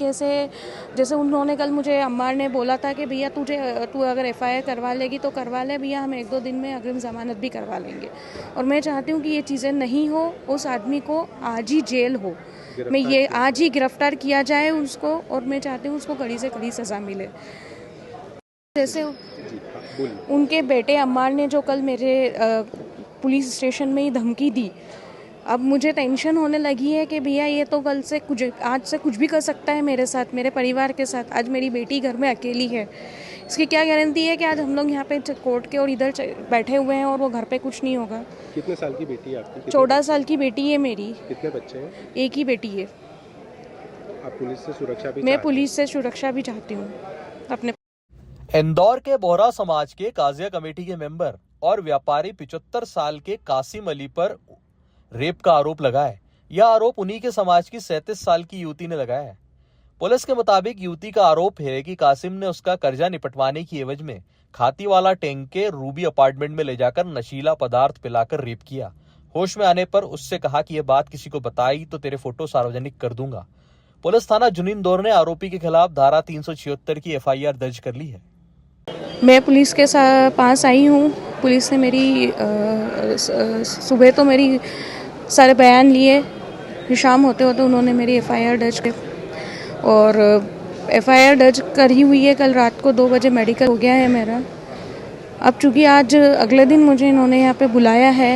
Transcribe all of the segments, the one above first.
वजह से, जैसे उन्होंने कल मुझे अम्मार ने बोला था कि भैया तू अगर FIR करवा लेगी तो करवा ले भैया, हम 1-2 दिन में अग्रिम ज़मानत भी करवा लेंगे। और मैं चाहती हूँ कि ये चीज़ें नहीं हो, उस आदमी को आज ही जेल हो, मैं ये आज ही गिरफ्तार किया जाए उसको, और मैं चाहती हूँ उसको कड़ी से कड़ी सज़ा मिले। जैसे उनके बेटे अम्मार ने जो कल मेरे पुलिस स्टेशन में ही धमकी दी, अब मुझे टेंशन होने लगी है कि भैया ये तो कल से आज से कुछ भी कर सकता है मेरे साथ, मेरे परिवार के साथ। आज मेरी बेटी घर में अकेली है, इसकी क्या गारंटी है कि आज हम लोग यहाँ पे कोर्ट के और इधर बैठे हुए हैं और वो घर पे कुछ नहीं होगा। कितने साल की बेटी है आपकी? 14 साल की बेटी है मेरी। कितने बच्चे हैं? एक ही बेटी है। आप पुलिस से सुरक्षा भी? मैं पुलिस से सुरक्षा भी चाहती हूँ अपने। इंदौर के बोहरा समाज के काजिया कमेटी के मेंबर और व्यापारी 75 साल के कासिम अली पर रेप का आरोप लगा है। यह आरोप उन्हीं के समाज की 37 साल की युवती ने लगाया है। पुलिस के मुताबिक युवती का आरोप है कि कासिम ने उसका कर्जा निपटवाने की एवज में खातीवाला टैंक के रूबी अपार्टमेंट में ले जाकर नशीला पदार्थ पिलाकर रेप किया। होश में आने पर उससे कहा कि यह बात किसी को बताई तो तेरे फोटो सार्वजनिक कर दूंगा। पुलिस थाना जुनीनदौर ने आरोपी के खिलाफ धारा 376 की FIR दर्ज कर ली है। मैं पुलिस के पास आई हूँ। पुलिस ने मेरी सुबह तो मेरी सारे बयान लिए, शाम होते होते उन्होंने मेरी FIR दर्ज की और FIR दर्ज करी हुई है। कल रात को 2 बजे मेडिकल हो गया है मेरा। अब चूँकि आज अगले दिन मुझे इन्होंने यहाँ पे बुलाया है,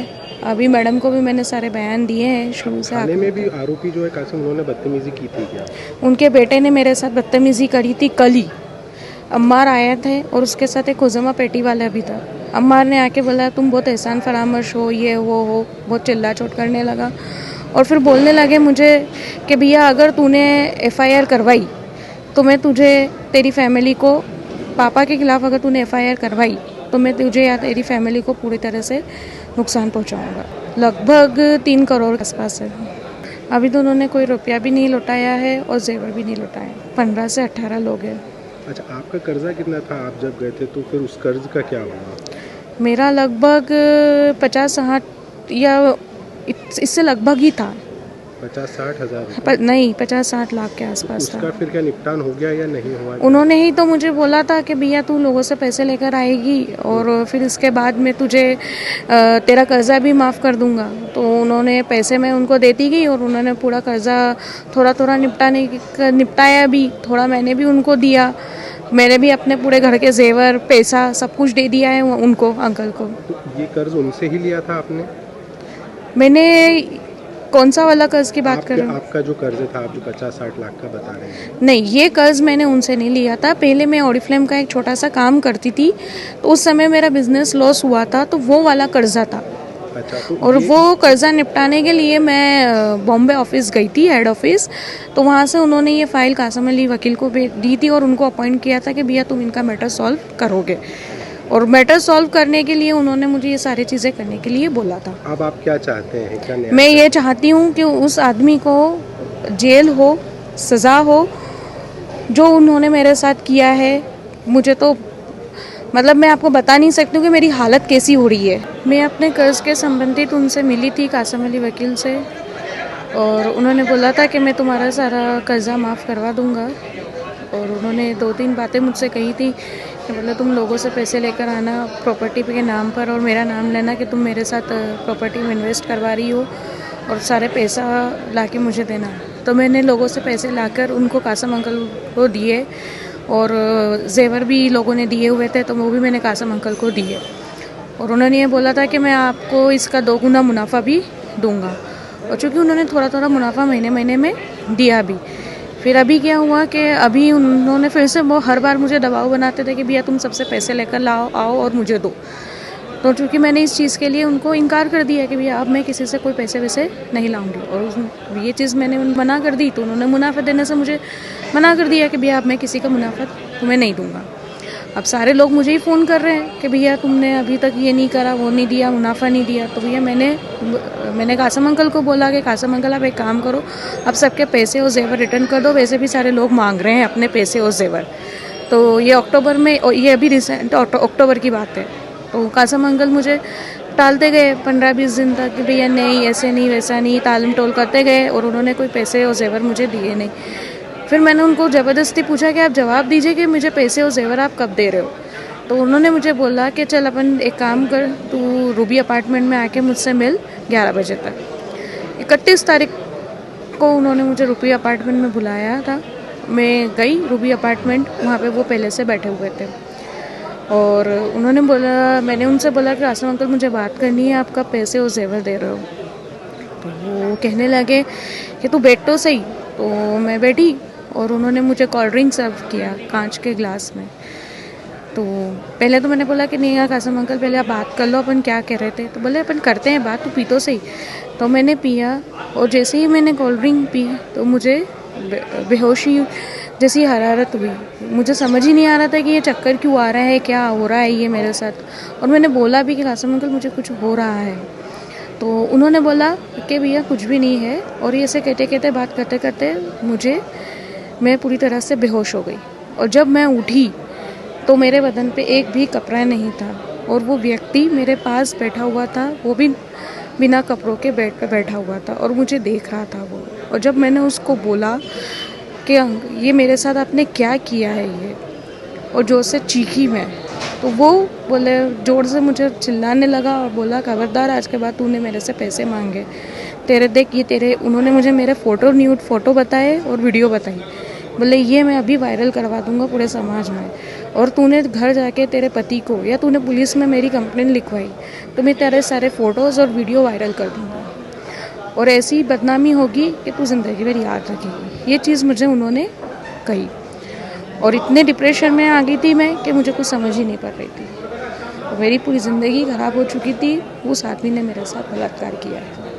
अभी मैडम को भी मैंने सारे बयान दिए हैं शुरू से। थाने में भी आरोपी जो है कासिम, उन्होंने बदतमीजी की थी क्या? उनके बेटे ने मेरे साथ बदतमीजी करी थी कल ही। अम्मार आया थे और उसके साथ एक खुजमा पेटी वाला भी था। अम्मार ने आके बोला तुम बहुत एहसान फरामश हो, ये वो हो, बहुत चिल्ला चोट करने लगा और फिर बोलने लगे मुझे कि भैया अगर तूने FIR करवाई तो मैं तुझे, तेरी फैमिली को, पापा के खिलाफ अगर तूने FIR करवाई तो मैं तुझे या तेरी फैमिली को पूरी तरह से नुकसान पहुंचाऊंगा। लगभग 3 करोड़ के आसपास है। अभी तो उन्होंने कोई रुपया भी नहीं लौटाया है और जेवर भी नहीं लौटाया। 15 से 18 लोग हैं। अच्छा, आपका कर्जा कितना था आप जब गए थे? तो फिर उस कर्ज का क्या हुआ? मेरा लगभग 50-60 या इससे लगभग ही था। 50-60 हज़ार? नहीं, 50-60 लाख के आसपास था। उसका फिर क्या निपटान हो गया या नहीं हुआ? उन्होंने ही तो मुझे बोला था कि भैया तू लोगों से पैसे लेकर आएगी और फिर इसके बाद मैं तुझे तेरा कर्जा भी माफ़ कर दूंगा। तो उन्होंने पैसे मैं उनको देती गई और उन्होंने पूरा कर्जा थोड़ा थोड़ा निपटाया भी। थोड़ा मैंने भी उनको दिया। मैंने भी अपने पूरे घर के जेवर, पैसा सब कुछ दे दिया है उनको, अंकल को। तो ये कर्ज उनसे ही लिया था आपने? मैंने कौन सा वाला कर्ज की बात कर रहे हैं? आपका जो कर्ज था, आप जो 50-60 लाख का बता रहे हैं। नहीं, ये कर्ज मैंने उनसे नहीं लिया था। पहले मैं ऑरिफ्लेम का एक छोटा सा काम करती थी तो उस समय मेरा बिजनेस लॉस हुआ था, तो वो वाला कर्जा था। अच्छा, तो और वो कर्जा निपटाने के लिए मैं बॉम्बे ऑफिस गई थी, हेड ऑफिस। तो वहाँ से उन्होंने ये फाइल कासिम अली वकील को दी थी और उनको अपॉइंट किया था कि भैया तुम इनका मैटर सॉल्व करोगे। और मैटर सॉल्व करने के लिए उन्होंने मुझे ये सारी चीज़ें करने के लिए बोला था। अब आप क्या चाहते हैं? क्या मैं ये चाहती हूँ कि उस आदमी को जेल हो, सज़ा हो, जो उन्होंने मेरे साथ किया है। मुझे तो मतलब मैं आपको बता नहीं सकती हूँ कि मेरी हालत कैसी हो रही है। मैं अपने कर्ज के संबंधित उनसे मिली थी, कासिम अली वकील से, और उन्होंने बोला था कि मैं तुम्हारा सारा कर्जा माफ़ करवा दूँगा। और उन्होंने 2-3 बातें मुझसे कही थी कि मतलब तुम लोगों से पैसे लेकर आना प्रॉपर्टी के नाम पर और मेरा नाम लेना कि तुम मेरे साथ प्रॉपर्टी में इन्वेस्ट करवा रही हो और सारे पैसा लाके मुझे देना। तो मैंने लोगों से पैसे लाकर उनको, कासिम अंकल को दिए और जेवर भी लोगों ने दिए हुए थे तो वो भी मैंने कासिम अंकल को दिए। और उन्होंने ये बोला था कि मैं आपको इसका 2 गुना मुनाफा भी दूंगा। और चूँकि उन्होंने थोड़ा थोड़ा मुनाफा महीने में दिया भी। फिर अभी क्या हुआ कि अभी उन्होंने फिर से, वो हर बार मुझे दबाव बनाते थे कि भैया तुम सबसे पैसे लेकर आओ और मुझे दो। तो चूँकि मैंने इस चीज़ के लिए उनको इनकार कर दिया कि भैया अब मैं किसी से कोई पैसे वैसे नहीं लाऊंगी, और ये चीज़ मैंने मना कर दी तो उन्होंने मुनाफा देने से मुझे मना कर दिया कि भैया अब मैं किसी का मुनाफा तुम्हें नहीं दूंगा। अब सारे लोग मुझे ही फ़ोन कर रहे हैं कि भैया तुमने अभी तक ये नहीं करा, वो नहीं दिया, मुनाफा नहीं दिया। तो भैया मैंने कासिम अंकल को बोला कि कासिम अंकल आप एक काम करो, अब सबके पैसे और जेवर रिटर्न कर दो। वैसे भी सारे लोग मांग रहे हैं अपने पैसे और जेवर। तो ये अक्टूबर में, और ये अभी रिसेंट अक्टूबर की बात है। तो कासिम अंकल मुझे टालते गए 15-20 दिन तक कि भैया नहीं, ऐसे नहीं, वैसा नहीं, तालम टोल करते गए और उन्होंने कोई पैसे और जेवर मुझे दिए नहीं। फिर मैंने उनको ज़बरदस्ती पूछा कि आप जवाब दीजिए कि मुझे पैसे और जेवर आप कब दे रहे हो। तो उन्होंने मुझे बोला कि चल अपन एक काम कर, तू रूबी अपार्टमेंट में आके मुझसे मिल 11 बजे तक। 31 तारीख को उन्होंने मुझे रूबी अपार्टमेंट में बुलाया था। मैं गई रूबी अपार्टमेंट, वहाँ पे वो पहले से बैठे हुए थे और उन्होंने बोला, मैंने उनसे बोला कि आसम अंकल मुझे बात करनी है, आप कब पैसे और जेवर दे रहे हो। तो वो कहने लगे कि तू बैठ तो सही। तो मैं बैठी और उन्होंने मुझे कोल्ड ड्रिंक सर्व किया कांच के ग्लास में। तो पहले तो मैंने बोला कि नहीं यार कासिम अंकल, पहले आप बात कर लो, अपन क्या कह रहे थे। तो बोले अपन करते हैं बात, तू पी तो सही। तो मैंने पिया और जैसे ही मैंने कोल्ड ड्रिंक पी तो मुझे बेहोशी जैसी हरारत हुई। मुझे समझ ही नहीं आ रहा था कि ये चक्कर क्यों आ रहा है, क्या हो रहा है ये मेरे साथ। और मैंने बोला भी कि कासिम अंकल मुझे कुछ हो रहा है। तो उन्होंने बोला कि भैया कुछ भी नहीं है। और ये ऐसे कहते कहते बात करते करते मैं पूरी तरह से बेहोश हो गई। और जब मैं उठी तो मेरे बदन पे एक भी कपड़ा नहीं था और वो व्यक्ति मेरे पास बैठा हुआ था, वो भी बिना कपड़ों के बेड पे बैठा हुआ था और मुझे देख रहा था वो। और जब मैंने उसको बोला कि ये मेरे साथ आपने क्या किया है ये, और जोर से चीखी मैं, तो वो बोले जोर से मुझे चिल्लाने लगा और बोला खबरदार, आज के बाद तूने मेरे से पैसे मांगे, तेरे देख ये तेरे, उन्होंने मुझे मेरे न्यूड फ़ोटो बताए और वीडियो बताई। बोले ये मैं अभी वायरल करवा दूंगा पूरे समाज में, और तूने घर जाके तेरे पति को या तूने पुलिस में मेरी कंप्लेंट लिखवाई तो मैं तेरे सारे फ़ोटोज़ और वीडियो वायरल कर दूंगा और ऐसी बदनामी होगी कि तू ज़िंदगी भर याद रखेगी। ये चीज़ मुझे उन्होंने कही और इतने डिप्रेशन में आ गई थी मैं कि मुझे कुछ समझ ही नहीं पड़ रही थी। तो मेरी पूरी ज़िंदगी ख़राब हो चुकी थी। उस आदमी ने मेरे साथ बलात्कार किया है।